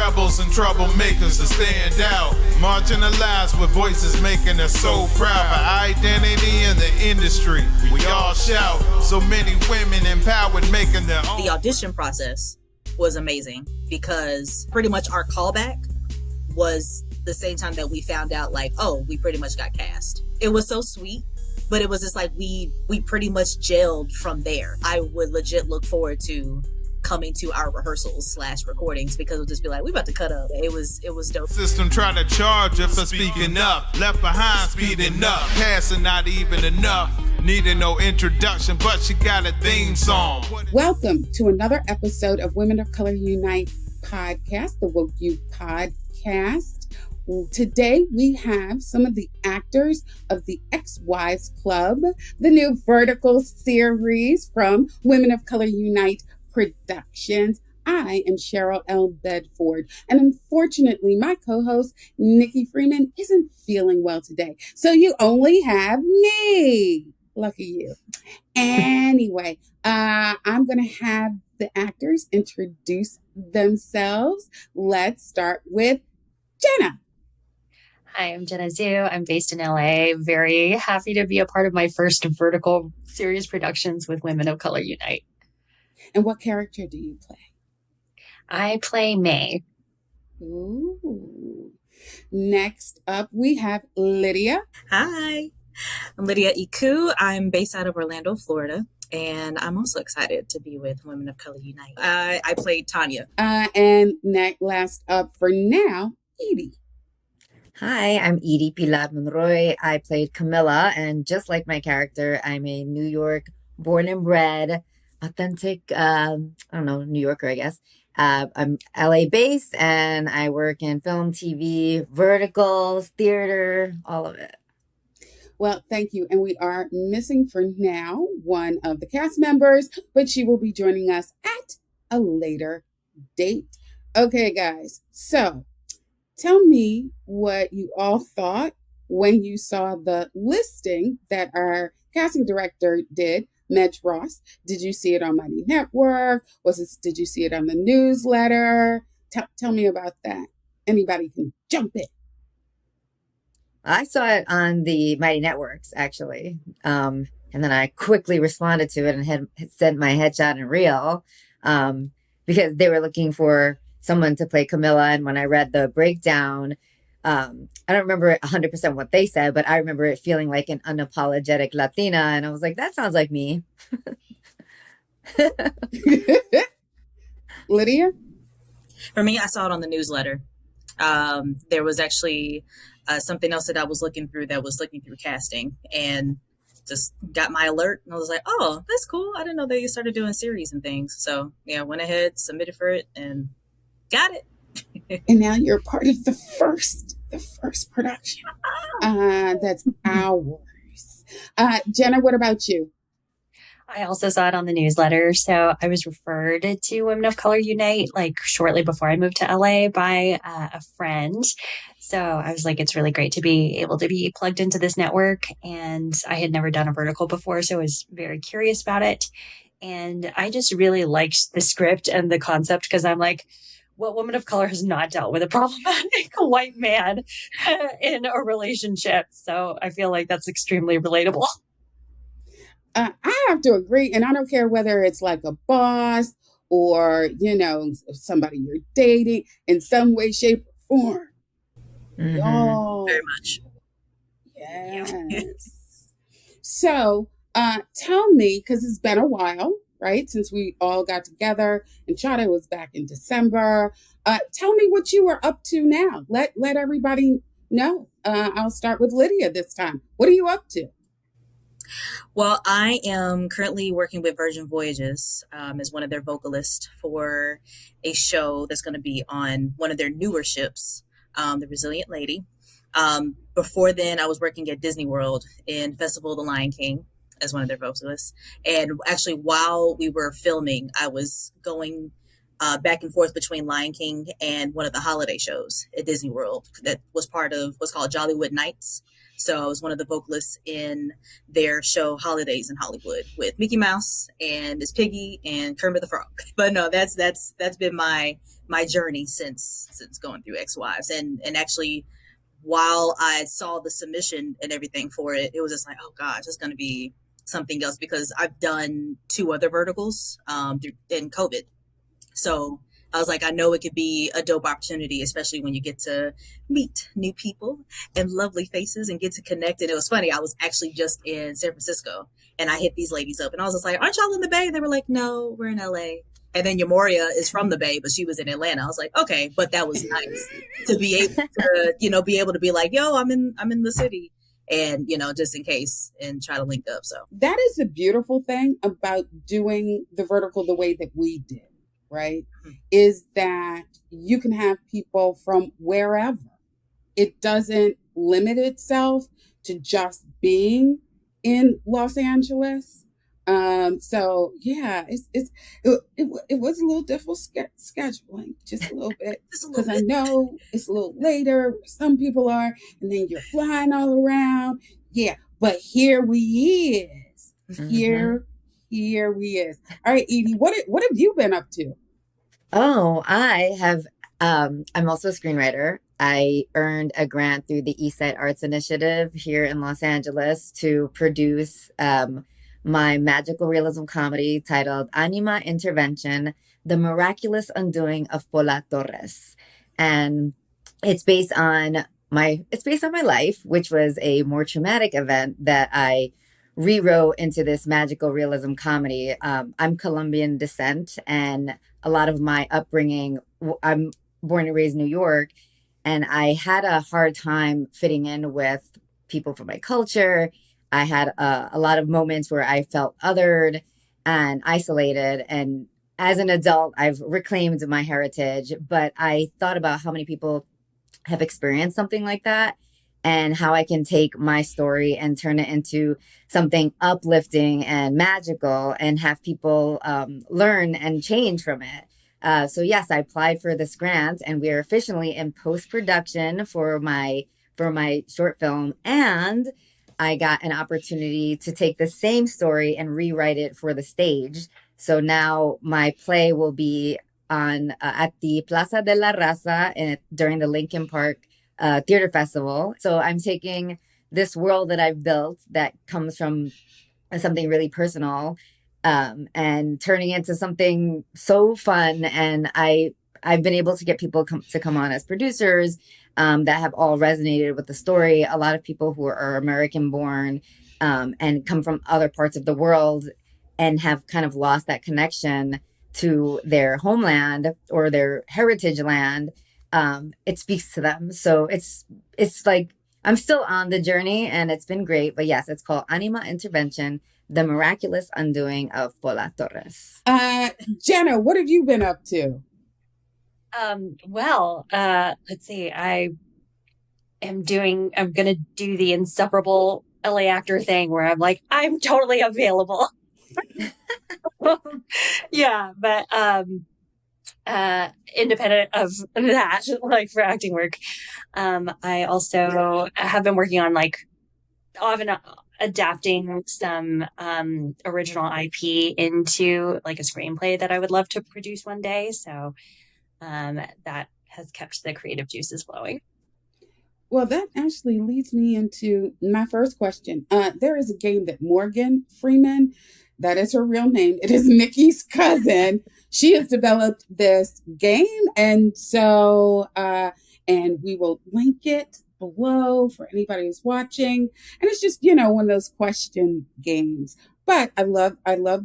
rebels and troublemakers to stand out. Marginalized with voices making us so proud. For identity in the industry, we all shout. So many women empowered making their own. The audition process was amazing because pretty much our callback was the same time that we found out, like, oh, we pretty much got cast. It was so sweet, but it was just like we pretty much gelled from there. I would legit look forward to coming to our rehearsals / recordings because it would just be like, we about to cut up. It was dope. System try to charge her for speaking up. Left behind speeding up. Passing not even enough. Needed no introduction, but she got a theme song. Welcome to another episode of Women of Color Unite podcast, the WOCU podcast. Today we have some of the actors of the Ex-Wives Club, the new vertical series from Women of Color Unite Productions. I am Cheryl L. Bedford, and unfortunately, my co-host, Nicci Freeman, isn't feeling well today. So you only have me. Lucky you. Anyway, I'm going to have the actors introduce themselves. Let's start with Jenna. Hi, I'm Jenna Zhu. I'm based in LA. Very happy to be a part of my first vertical series productions with Women of Color Unite. And what character do you play? I play May. Ooh. Next up, we have Lydia. Hi, I'm Lydia Eku. I'm based out of Orlando, Florida, and I'm also excited to be with Women of Color Unite. I played Tanya. And last up for now, Edie. Hi, I'm Edie Pilar Monroy. I played Camilla, and just like my character, I'm a New York born and bred, authentic, New Yorker, I guess. I'm LA based, and I work in film, TV, verticals, theater, all of it. Well, thank you. And we are missing for now one of the cast members, but she will be joining us at a later date. Okay, guys. So tell me what you all thought when you saw the listing that our casting director did, Meg Ross. Did you see it on Mighty Network? Did you see it on the newsletter? Tell me about that. Anybody can jump in. I saw it on the Mighty Networks, actually. And then I quickly responded to it and had sent my headshot and reel because they were looking for someone to play Camilla. And when I read the breakdown, I don't remember 100% what they said, but I remember it feeling like an unapologetic Latina. And I was like, that sounds like me. Lydia? For me, I saw it on the newsletter. There was actually something else that I was looking through casting and just got my alert. And I was like, oh, that's cool. I didn't know that you started doing series and things. So yeah, went ahead, submitted for it, and got it. And now you're part of the first production. That's ours. Jenna, what about you? I also saw it on the newsletter. So I was referred to Women of Color Unite like shortly before I moved to LA by a friend. So I was like, it's really great to be able to be plugged into this network. And I had never done a vertical before, so I was very curious about it. And I just really liked the script and the concept because I'm like, what woman of color has not dealt with a problematic white man in a relationship? So I feel like that's extremely relatable. I have to agree. And I don't care whether it's like a boss or, somebody you're dating in some way, shape, or form. Mm-hmm. Y'all. Very much. Yes. So tell me, because it's been a while, right, since we all got together and Chada was back in December. Tell me what you are up to now. Let everybody know. I'll start with Lydia this time. What are you up to? Well, I am currently working with Virgin Voyages as one of their vocalists for a show that's going to be on one of their newer ships, the Resilient Lady. Before then, I was working at Disney World in Festival of the Lion King as one of their vocalists. And actually, while we were filming, I was going back and forth between Lion King and one of the holiday shows at Disney World that was part of what's called Jollywood Nights. So I was one of the vocalists in their show Holidays in Hollywood with Mickey Mouse and Miss Piggy and Kermit the Frog. But no, that's been my journey since going through Ex Wives. And actually, while I saw the submission and everything for it, it was just like, oh gosh, it's going to be something else, because I've done 2 other verticals in COVID. So I was like, I know it could be a dope opportunity, especially when you get to meet new people and lovely faces and get to connect. And it was funny. I was actually just in San Francisco and I hit these ladies up and I was just like, aren't y'all in the Bay? And they were like, no, we're in LA. And then Yamoria is from the Bay, but she was in Atlanta. I was like, okay, but that was nice to be able to, be able to be like, yo, I'm in the city. And, just in case, and try to link up. So that is the beautiful thing about doing the vertical the way that we did, right? Is that you can have people from wherever. It doesn't limit itself to just being in Los Angeles. So yeah, it was a little difficult scheduling, just a little bit, because I know it's a little later. Some people are, and then you're flying all around. Yeah, but here we is. Here we is. All right, Edie, what have you been up to? Oh, I have. I'm also a screenwriter. I earned a grant through the Eastside Arts Initiative here in Los Angeles to produce my magical realism comedy titled Anima Intervention, The Miraculous Undoing of Pola Torres. And it's based on my life, which was a more traumatic event that I rewrote into this magical realism comedy. I'm Colombian descent, and a lot of my upbringing, I'm born and raised in New York, and I had a hard time fitting in with people from my culture. I had a lot of moments where I felt othered and isolated. And as an adult, I've reclaimed my heritage, but I thought about how many people have experienced something like that and how I can take my story and turn it into something uplifting and magical and have people learn and change from it. So yes, I applied for this grant and we are officially in post-production for my short film, and I got an opportunity to take the same story and rewrite it for the stage. So now my play will be on at the Plaza de la Raza during the Lincoln Park Theater Festival. So I'm taking this world that I've built that comes from something really personal and turning it into something so fun. And I've been able to get people to come on as producers that have all resonated with the story. A lot of people who are American born and come from other parts of the world and have kind of lost that connection to their homeland or their heritage land. It speaks to them. So it's like I'm still on the journey and it's been great. But yes, it's called Anima Intervention, The Miraculous Undoing of Pola Torres. Jenna, what have you been up to? Let's see. I'm going to do the insufferable LA actor thing where I'm like, I'm totally available. Yeah, but independent of that, like for acting work, I also have been working on like often adapting some original IP into like a screenplay that I would love to produce one day. So that has kept the creative juices flowing. Well, that actually leads me into my first question. There is a game that Morgan Freeman, that is her real name, it is Nicci's cousin. She has developed this game. And so, and we will link it below for anybody who's watching. And it's just, one of those question games. But I love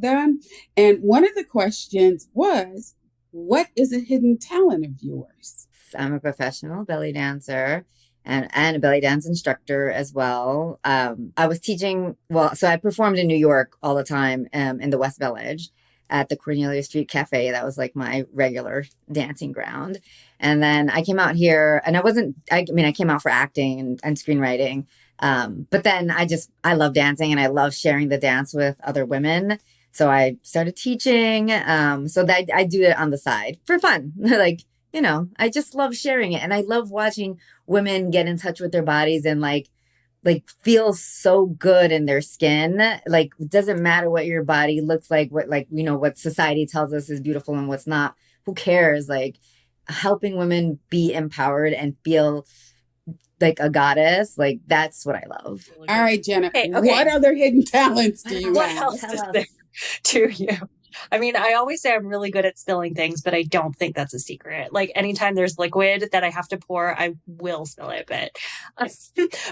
them. And one of the questions was, what is a hidden talent of yours? I'm a professional belly dancer and a belly dance instructor as well. I was teaching, so I performed in New York all the time in the West Village at the Cornelia Street Cafe. That was like my regular dancing ground. And then I came out here and I came out for acting and screenwriting. But then I love dancing and I love sharing the dance with other women. So I started teaching. So that I do it on the side for fun. I just love sharing it. And I love watching women get in touch with their bodies and like like feel so good in their skin. Like it doesn't matter what your body looks like, what like what society tells us is beautiful and what's not. Who cares? Like helping women be empowered and feel like a goddess, like that's what I love. All right, Jenna. Okay. What other hidden talents do you What have? else is there to you? I mean, I always say I'm really good at spilling things, but I don't think that's a secret. Like anytime there's liquid that I have to pour, I will spill it.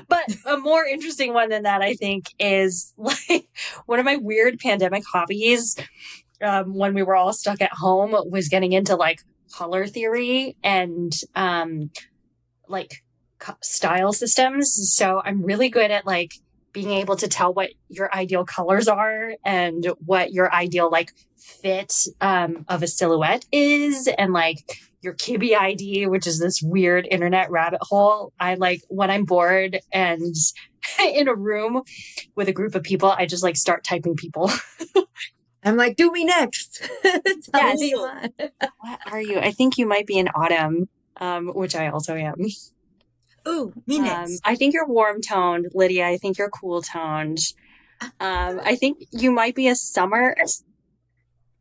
But a more interesting one than that, I think, is like one of my weird pandemic hobbies when we were all stuck at home was getting into like color theory and like style systems. So I'm really good at like being able to tell what your ideal colors are and what your ideal like fit of a silhouette is, and like your Kibbe ID, which is this weird internet rabbit hole. I like when I'm bored and in a room with a group of people, I just like start typing people. I'm like, do me next. Tell me Yes. what. What are you? I think you might be an autumn, which I also am. Ooh, me next. I think you're warm toned, Lydia. I think you're cool toned. I think you might be a summer.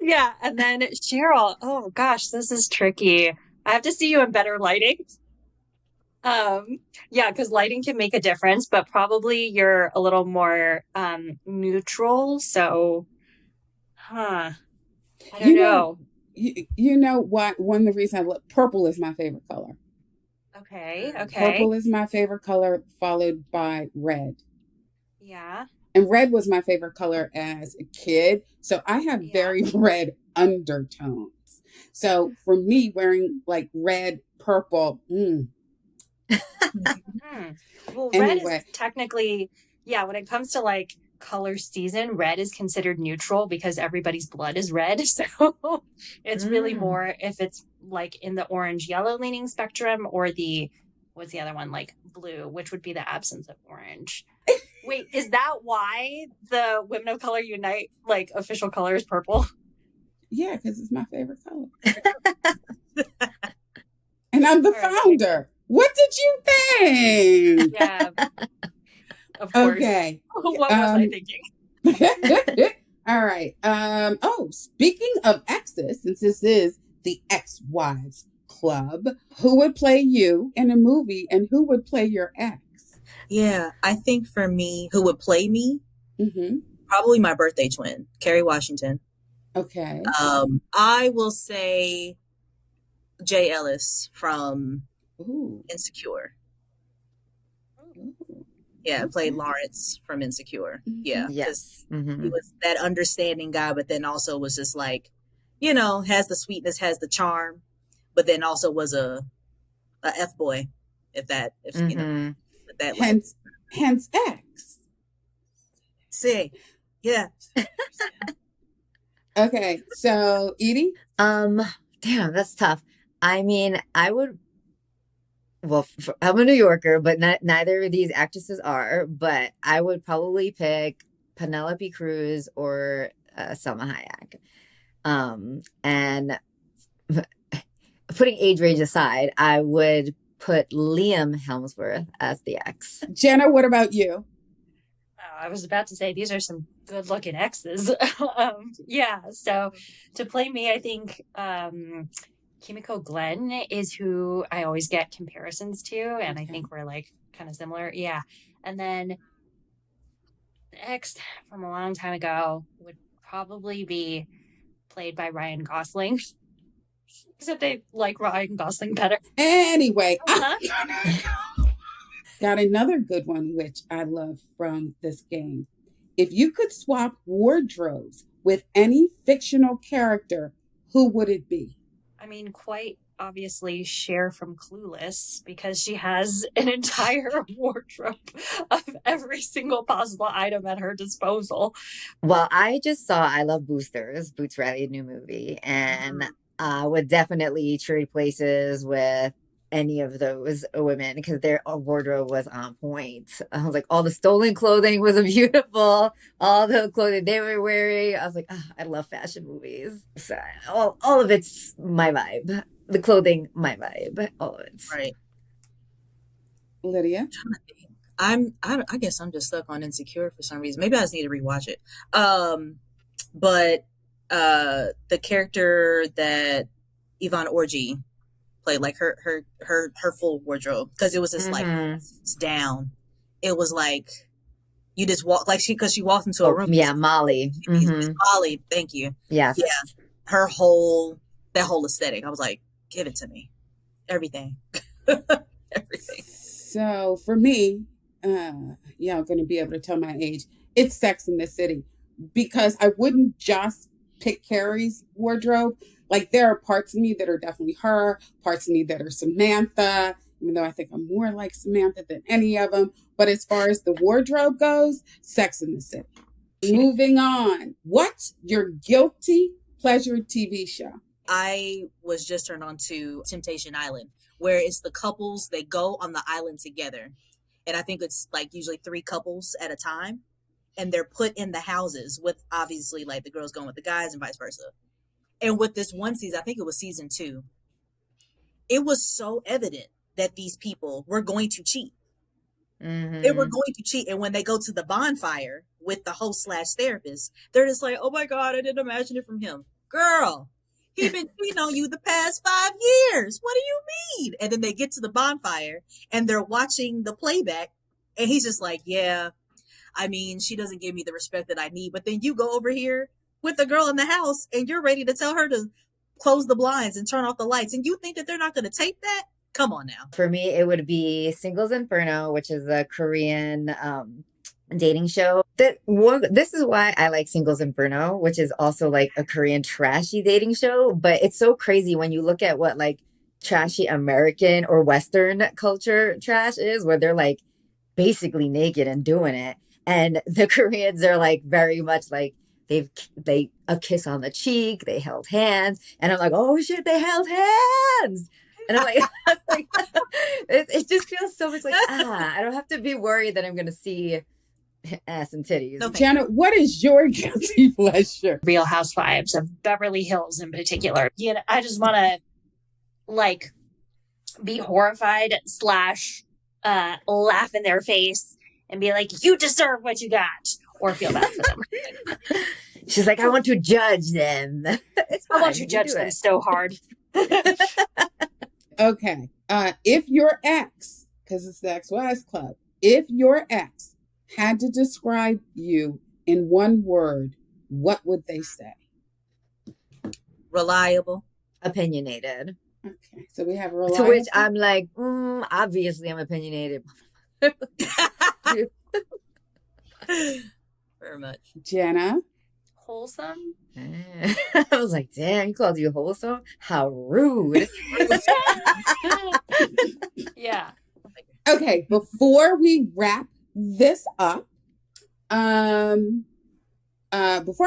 Yeah. And then Cheryl. Oh gosh, this is tricky. I have to see you in better lighting. Yeah, because lighting can make a difference, but probably you're a little more neutral. So, I don't know. You know what? One of the reasons I look purple is my favorite color. Okay. Purple is my favorite color, followed by red. Yeah. And red was my favorite color as a kid. So I have very red undertones. So for me, wearing like red, purple, Well, anyway. red is technically, when it comes to like color season, red is considered neutral because everybody's blood is red. So it's really more if it's like in the orange yellow leaning spectrum, or what's the other one, like blue, which would be the absence of orange. Wait, is that why the Women of Color Unite like official color is purple? Yeah, because it's my favorite color. And I'm the founder. What did you think? Yeah. Of course. Okay. What was I thinking? All right. Speaking of exes, since this is the Ex-Wives Club, who would play you in a movie and who would play your ex? Yeah, I think for me, who would play me? Mm-hmm. Probably my birthday twin, Kerry Washington. Okay. I will say Jay Ellis from Insecure. Yeah, played Lawrence from Insecure. Yeah. Yes. He was that understanding guy, but then also was just like, has the sweetness, has the charm, but then also was a F-boy, if that. Hence X. See. Yeah. Okay. So, Edie? Damn, that's tough. I mean, I'm a New Yorker, but neither of these actresses are. But I would probably pick Penelope Cruz or Selma Hayek. And putting age range aside, I would put Liam Hemsworth as the ex. Jenna, what about you? I was about to say these are some good-looking exes. So to play me, I think Kimiko Glenn is who I always get comparisons to, and I think we're like kind of similar. Yeah. And then the ex from a long time ago would probably be played by Ryan Gosling. Except I like Ryan Gosling better. Anyway, got another good one, which I love from this game. If you could swap wardrobes with any fictional character, who would it be? I mean, quite obviously Cher from Clueless, because she has an entire wardrobe of every single possible item at her disposal. Well, I just saw I Love Boosters, Boots Riley's new movie, and would definitely trade places with any of those women because their wardrobe was on point. I was like, all the stolen clothing was beautiful. All the clothing they were wearing, I was like, I love fashion movies. So all of it's my vibe. The clothing, my vibe. All of it. Right. Lydia? I guess I'm just stuck on Insecure for some reason. Maybe I just need to rewatch it. But the character that Yvonne Orji played, like her full wardrobe, because it was just like it's down. It was like you just walk like because she walked into a room. Yeah, Molly. Molly, thank you. Yes. Yeah, that whole aesthetic. I was like, give it to me, everything, everything. So for me, yeah, I'm going to be able to tell my age. It's Sex in the City, because I wouldn't just pick Carrie's wardrobe. Like, there are parts of me that are definitely her, parts of me that are Samantha, even though I think I'm more like Samantha than any of them. But as far as the wardrobe goes, Sex in the City. Moving on. What's your guilty pleasure TV show? I was just turned on to Temptation Island, where it's the couples, they go on the island together. And I think it's like usually 3 couples at a time. And they're put in the houses with obviously like the girls going with the guys and vice versa. And with this one season, I think it was season 2, it was so evident that these people were going to cheat. They were going to cheat. And when they go to the bonfire with the host / therapist, they're just like, oh my God, I didn't imagine it from him. Girl, he's been cheating on you the past 5 years. What do you mean? And then they get to the bonfire and they're watching the playback. And he's just like, yeah, I mean, she doesn't give me the respect that I need. But then you go over here with the girl in the house and you're ready to tell her to close the blinds and turn off the lights. And you think that they're not going to tape that? Come on now. For me, it would be Singles Inferno, which is a Korean dating show. This is why I like Singles Inferno, which is also like a Korean trashy dating show. But it's so crazy when you look at what like trashy American or Western culture trash is, where they're like basically naked and doing it. And the Koreans are like very much like they a kiss on the cheek, they held hands, and I'm like, oh shit, they held hands. And I'm like, it just feels so much like, I don't have to be worried that I'm going to see ass and titties. No, Jenna, what is your guilty pleasure? Real Housewives of Beverly Hills in particular. You know, I just want to like be horrified / laugh in their face and be like, you deserve what you got, or feel bad for them. She's like, I want to judge them. I want to judge them so hard. Okay. If your ex, because it's the Ex-Wives Club, if your ex had to describe you in one word, what would they say? Reliable. Opinionated. Okay. So we have reliable. To which I'm like, obviously I'm opinionated. Very much. Jenna? Wholesome. I was like, damn, he called you wholesome? How rude. Yeah. Okay, before we wrap this up, before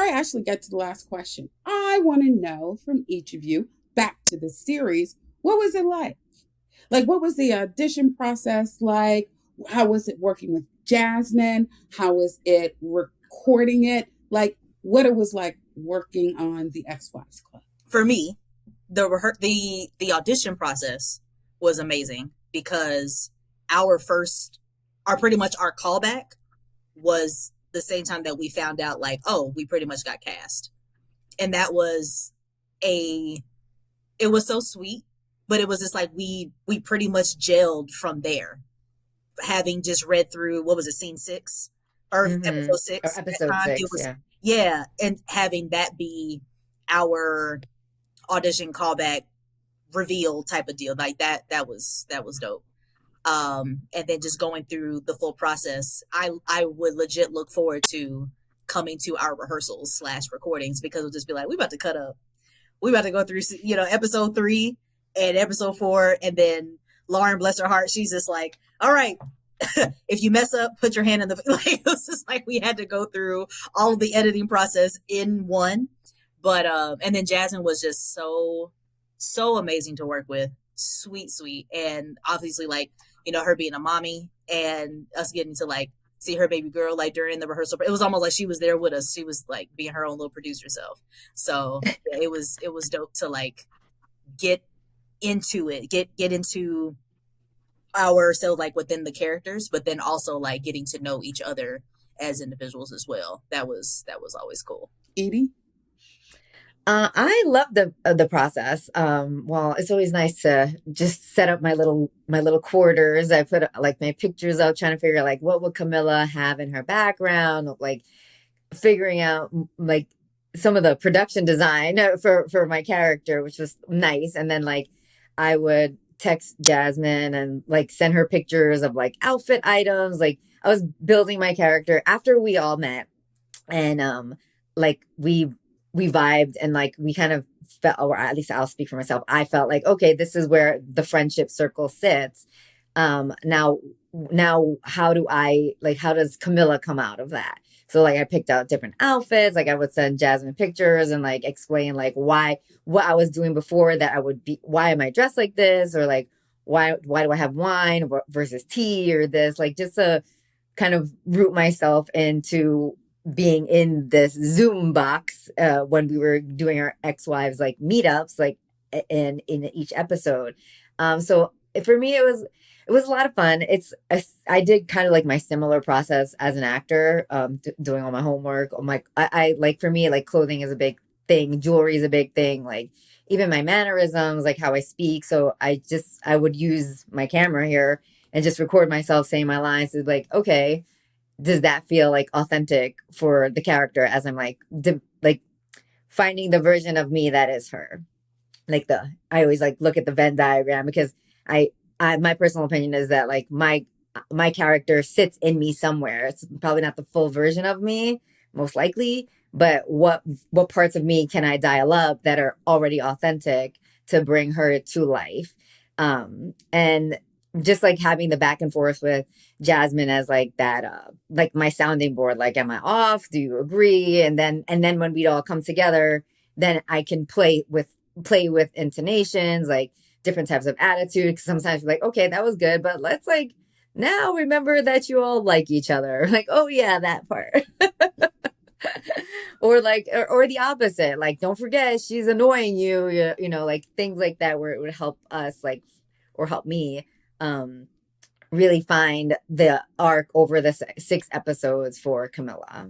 I actually get to the last question, I want to know from each of you, back to the series, what was it like? Like, what was the audition process like? How was it working with Jasmine? How was it recording it? Like, what it was like working on the Ex-Wives Club. For me, the audition process was amazing because our pretty much our callback was the same time that we found out, like, oh, we pretty much got cast. And that was it was so sweet, but it was just like we pretty much gelled from there. Having just read through, what was it, scene 6? Or episode 6? Or episode 6, yeah. Yeah, and having that be our audition callback reveal type of deal, like that was dope. And then just going through the full process, I would legit look forward to coming to our rehearsals / recordings, because it'll just be like, we about to cut up. We about to go through, episode 3 and episode 4, and then Lauren, bless her heart, she's just like, all right, if you mess up, put your hand in the, like, it was just like we had to go through all of the editing process in one. But, and then Jasmine was just so amazing to work with. Sweet. And obviously, like, her being a mommy and us getting to like see her baby girl, like during the rehearsal, it was almost like she was there with us. She was like being her own little producer self. So yeah, it was dope to like get into it, get into ourselves like within the characters, but then also like getting to know each other as individuals as well. That was always cool. Edie? I love the process. Well, it's always nice to just set up my little quarters. I put like my pictures up, trying to figure out like what would Camilla have in her background, like figuring out like some of the production design for my character, which was nice. And then like I would text Jasmine and like send her pictures of like outfit items. Like I was building my character after we all met, and like we vibed, and like we kind of felt, or at least I'll speak for myself, I felt like, okay, this is where the friendship circle sits. Now how do I, like, how does Camilla come out of that? So like I picked out different outfits. Like I would send Jasmine pictures and like explain like what I was doing before, that I would be, why am I dressed like this, or like why do I have wine versus tea, or this, like just to kind of root myself into being in this Zoom box when we were doing our ex-wives like meetups, like in each episode. So for me, it was a lot of fun. I did kind of like my similar process as an actor, doing all my homework. I like, for me, like clothing is a big thing, jewelry is a big thing, like even my mannerisms, like how I speak. So I would use my camera here and just record myself saying my lines. It's like, okay, does that feel like authentic for the character, as I'm like like finding the version of me that is her. Like I always like look at the Venn diagram, because my personal opinion is that like my character sits in me somewhere. It's probably not the full version of me, most likely, but what parts of me can I dial up that are already authentic to bring her to life? And just like having the back and forth with Jasmine as like that, like my sounding board, like, am I off? Do you agree? And then when we'd all come together, then I can play with intonations, like different types of attitude. Cause sometimes you're like, okay, that was good, but let's like now remember that you all like each other. Like, oh yeah, that part. Or like, or the opposite, like, don't forget she's annoying you, like things like that, where it would help us, like, or help me, really find the arc over the 6 episodes for Camilla.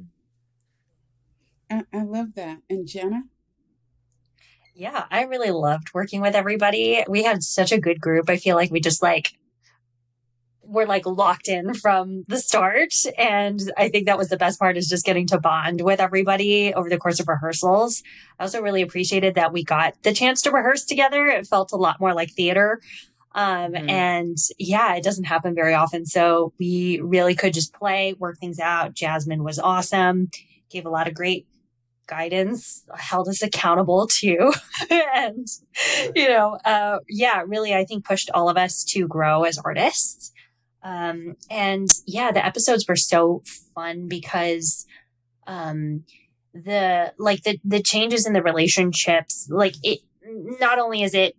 I love that. And Jenna? Yeah, I really loved working with everybody. We had such a good group. I feel like we just like were like locked in from the start. And I think that was the best part, is just getting to bond with everybody over the course of rehearsals. I also really appreciated that we got the chance to rehearse together. It felt a lot more like theater. And yeah, it doesn't happen very often. So we really could just play, work things out. Jasmine was awesome, gave a lot of great guidance, held us accountable too. And, yeah, really, I think pushed all of us to grow as artists. And yeah, the episodes were so fun because, the changes in the relationships, like it, not only is it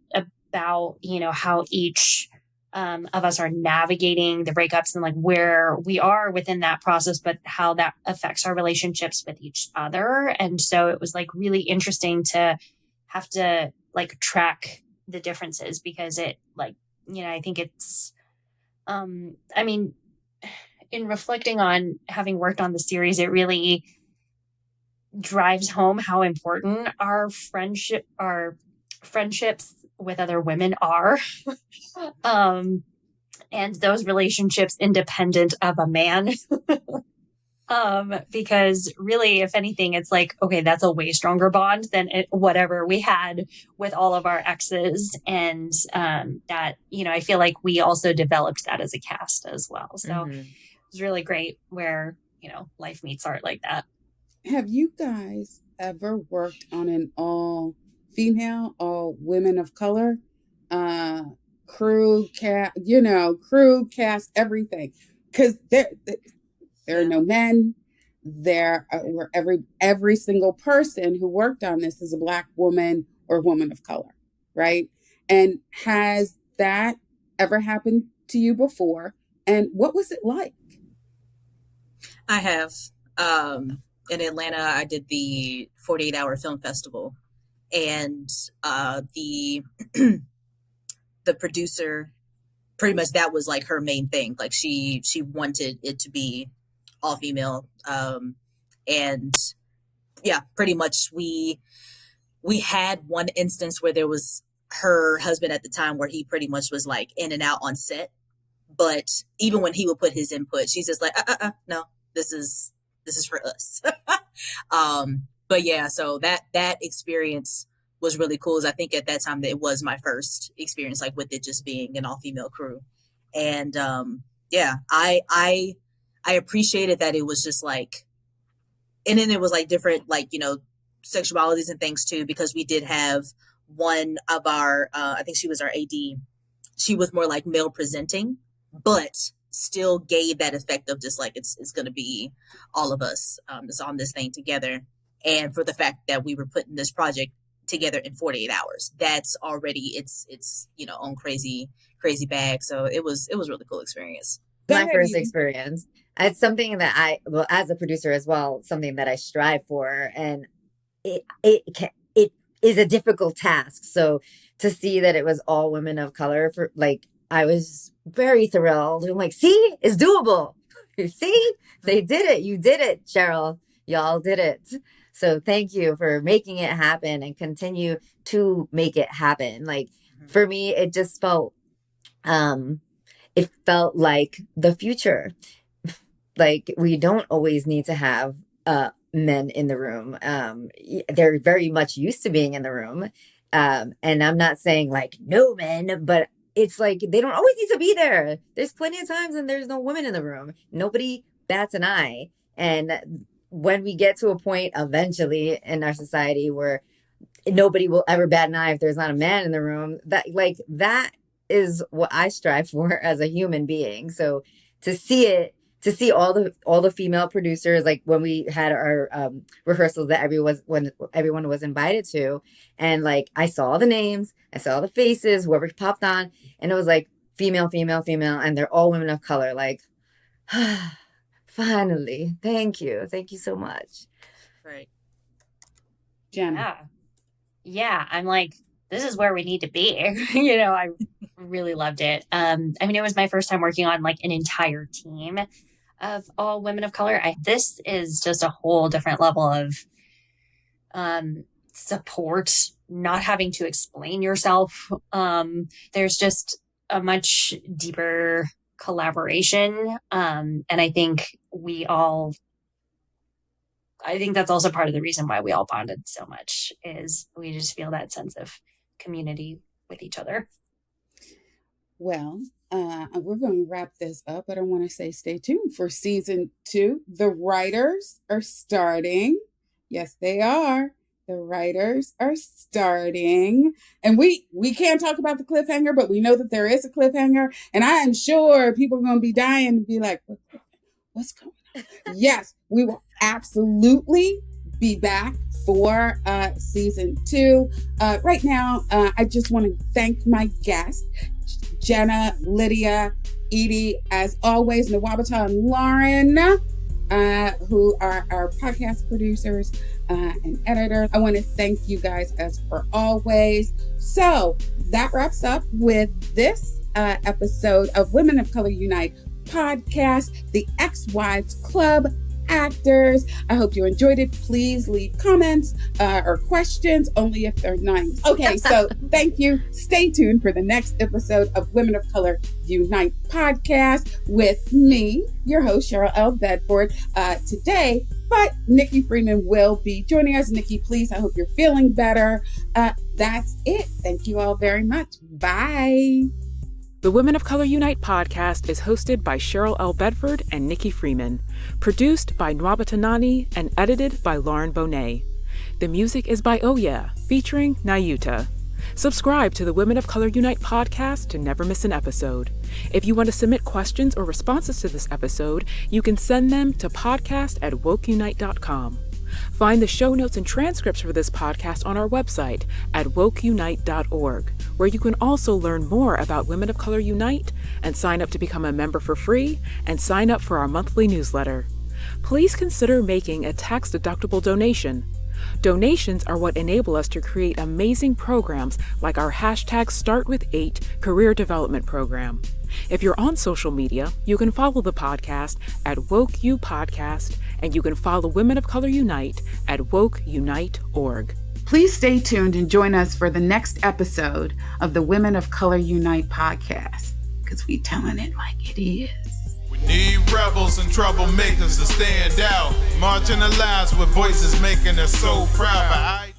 about, how each, of us are navigating the breakups and like where we are within that process, but how that affects our relationships with each other. And so it was like really interesting to have to like track the differences, because it like, I think it's, I mean, in reflecting on having worked on the series, it really drives home how important our friendships with other women are. And those relationships independent of a man. Because really, if anything, it's like, okay, that's a way stronger bond than whatever we had with all of our exes. And that, I feel like we also developed that as a cast as well. So it was really great where, life meets art like that. Have you guys ever worked on an all female, all women of color crew cast, everything? Because there are no men. There were every single person who worked on this is a Black woman or woman of color, right? And has that ever happened to you before? And what was it like? I have. In Atlanta, I did the 48-hour film festival, and the the producer pretty much that was like her main thing. Like she wanted it to be all female. And yeah, pretty much we had one instance where there was her husband at the time where he pretty much was like in and out on set. But even when he would put his input, she's just like, no, this is for us. But yeah, so that experience was really cool. I think at that time that it was my first experience, like with it just being an all female crew. And yeah, I appreciated that it was just like, and then it was like different, like, you know, sexualities and things too, because we did have one of our, I think she was our AD. She was more like male presenting, but still gave that effect of just like, it's going to be all of us that's on this thing together. And for the fact that we were putting this project together in 48 hours, that's already, it's, you know, on crazy bag. So it was a really cool experience. My first experience. It's something that well, as a producer as well, something that I strive for, and it is a difficult task. So to see that it was all women of color, for like, I was very thrilled. I'm like, see, it's doable. See, they did it. You did it, Cheryl. Y'all did it. So thank you for making it happen and continue to make it happen. Like for me, it just felt, it felt like the future. Like we don't always need to have men in the room. They're very much used to being in the room. And I'm not saying like no men, but it's like they don't always need to be there. There's plenty of times when there's no women in the room. Nobody bats an eye. And when we get to a point eventually in our society where nobody will ever bat an eye if there's not a man in the room, that is what I strive for as a human being. So to see all the female producers, like when we had our rehearsals that everyone was invited to, and like I saw the names, I saw the faces, whoever popped on, and it was like female, and they're all women of color. Like, finally, thank you so much. Right, Jenna. Yeah. I'm like, this is where we need to be. You know, I really loved it. I mean, it was my first time working on like an entire team of all women of color. This is just a whole different level of support, not having to explain yourself. There's just a much deeper collaboration. And I think that's also part of the reason why we all bonded so much, is we just feel that sense of community with each other. Well, we're going to wrap this up, but I want to say stay tuned for season 2. The writers are starting. Yes, they are. The writers are starting. And we can't talk about the cliffhanger, but we know that there is a cliffhanger. And I am sure people are going to be dying to be like, what's going on? Yes, we will absolutely be back for season 2. Right now, I just want to thank my guests, Jenna, Lydia, Edie, as always, Nwabata and Lauren, who are our podcast producers and editors. I want to thank you guys as for always. So that wraps up with this episode of Women of Color Unite podcast, the Ex-Wives Club actors. I hope you enjoyed it. Please leave comments or questions, only if they're nice. Okay, so thank you. Stay tuned for the next episode of Women of Color Unite podcast with me, your host, Cheryl L. Bedford, today. But Nicci Freeman will be joining us. Nicci, please, I hope you're feeling better. That's it. Thank you all very much. Bye. The Women of Color Unite podcast is hosted by Cheryl L. Bedford and Nicci Freeman, produced by Nwabata Nnani, and edited by Lauren Bonett. The music is by Oh Yeah, featuring Nayuta. Subscribe to the Women of Color Unite podcast to never miss an episode. If you want to submit questions or responses to this episode, you can send them to podcast@woceunite.com. Find the show notes and transcripts for this podcast on our website at woceunite.org, where you can also learn more about Women of Color Unite and sign up to become a member for free and sign up for our monthly newsletter. Please consider making a tax-deductible donation. Donations are what enable us to create amazing programs like our #StartWith8 career development program. If you're on social media, you can follow the podcast at WOCU Podcast, and you can follow Women of Color Unite at WOCUnite.org. Please stay tuned and join us for the next episode of the Women of Color Unite podcast, because we telling it like it is. We need rebels and troublemakers to stand out, marginalized with voices making us so proud.